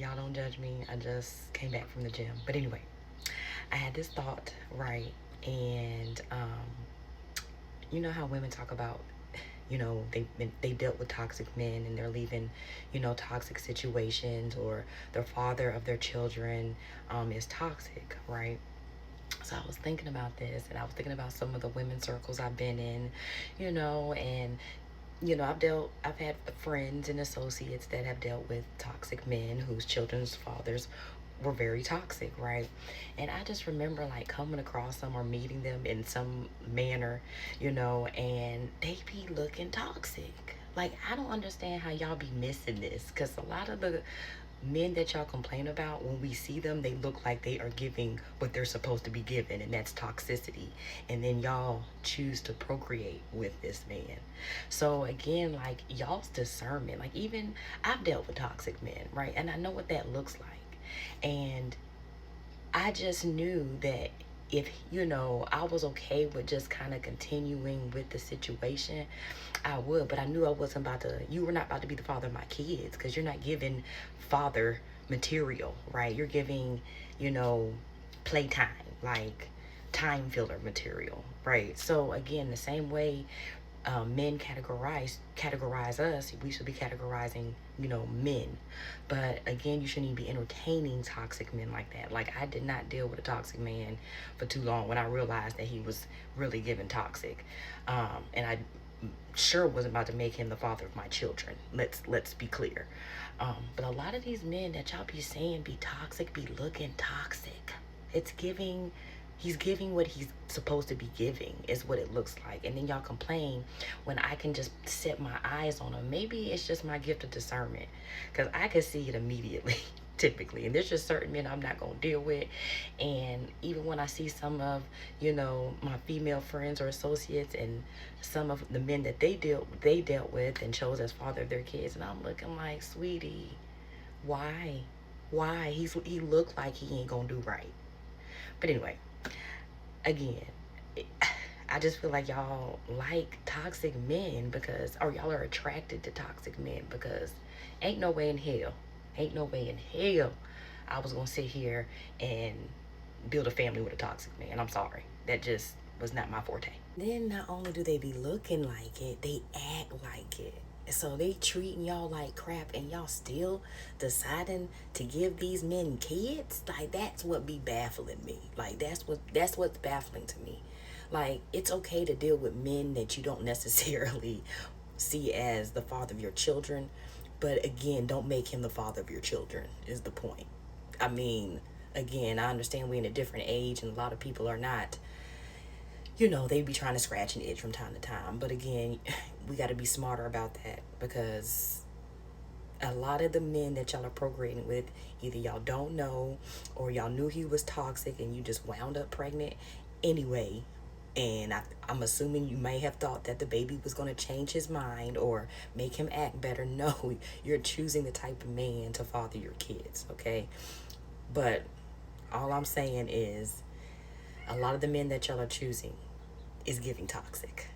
Y'all don't judge me. I just came back from the gym. But anyway, I had this thought, right? And you know how women talk about, they dealt with toxic men and they're leaving, toxic situations, or their father of their children is toxic, right? So I was thinking about this, and I was thinking about some of the women's circles I've been in, and I've had friends and associates that have dealt with toxic men whose children's fathers were very toxic, right? And I just remember like coming across them or meeting them in some manner, and they be looking toxic. Like, I don't understand how y'all be missing this, because a lot of the men that y'all complain about, when we see them, they look like they are giving what they're supposed to be given, and that's toxicity. And then y'all choose to procreate with this man. So again, like, y'all's discernment, like, even I've dealt with toxic men, right? And I know what that looks like. And I just knew that if, I was okay with just kind of continuing with the situation, I would. But I knew I wasn't about to, you were not about to be the father of my kids, because you're not giving father material, right? You're giving, you know, playtime, like time filler material, right? So again, the same way men categorize us, we should be categorizing, men. But again, you shouldn't even be entertaining toxic men like that. Like, I did not deal with a toxic man for too long when I realized that he was really giving toxic, and I sure wasn't about to make him the father of my children. Let's be clear. But a lot of these men that y'all be saying be toxic, be looking toxic. It's giving, he's giving what he's supposed to be giving, is what it looks like. And then y'all complain when I can just set my eyes on him. Maybe it's just my gift of discernment, because I can see it immediately. Typically, and there's just certain men I'm not gonna deal with. And even when I see some of, my female friends or associates, and some of the men that they dealt with and chose as father of their kids, and I'm looking like, sweetie, why he looked like he ain't gonna do right. But anyway, again, I just feel like y'all like toxic men, because, or y'all are attracted to toxic men, because ain't no way in hell, ain't no way in hell I was gonna sit here and build a family with a toxic man. I'm sorry. That just was not my forte. Then not only do they be looking like it, they act like it. So they treating y'all like crap, and y'all still deciding to give these men kids? Like, that's what be baffling me. Like, that's what's baffling to me. Like, it's okay to deal with men that you don't necessarily see as the father of your children, but again, don't make him the father of your children, is the point. I mean, again, I understand we're in a different age, and a lot of people are not, they be trying to scratch and itch from time to time. But again, we got to be smarter about that, because a lot of the men that y'all are procreating with, either y'all don't know, or y'all knew he was toxic and you just wound up pregnant anyway. And I'm assuming you may have thought that the baby was going to change his mind or make him act better. No, you're choosing the type of man to father your kids, okay? But all I'm saying is, a lot of the men that y'all are choosing is giving toxic.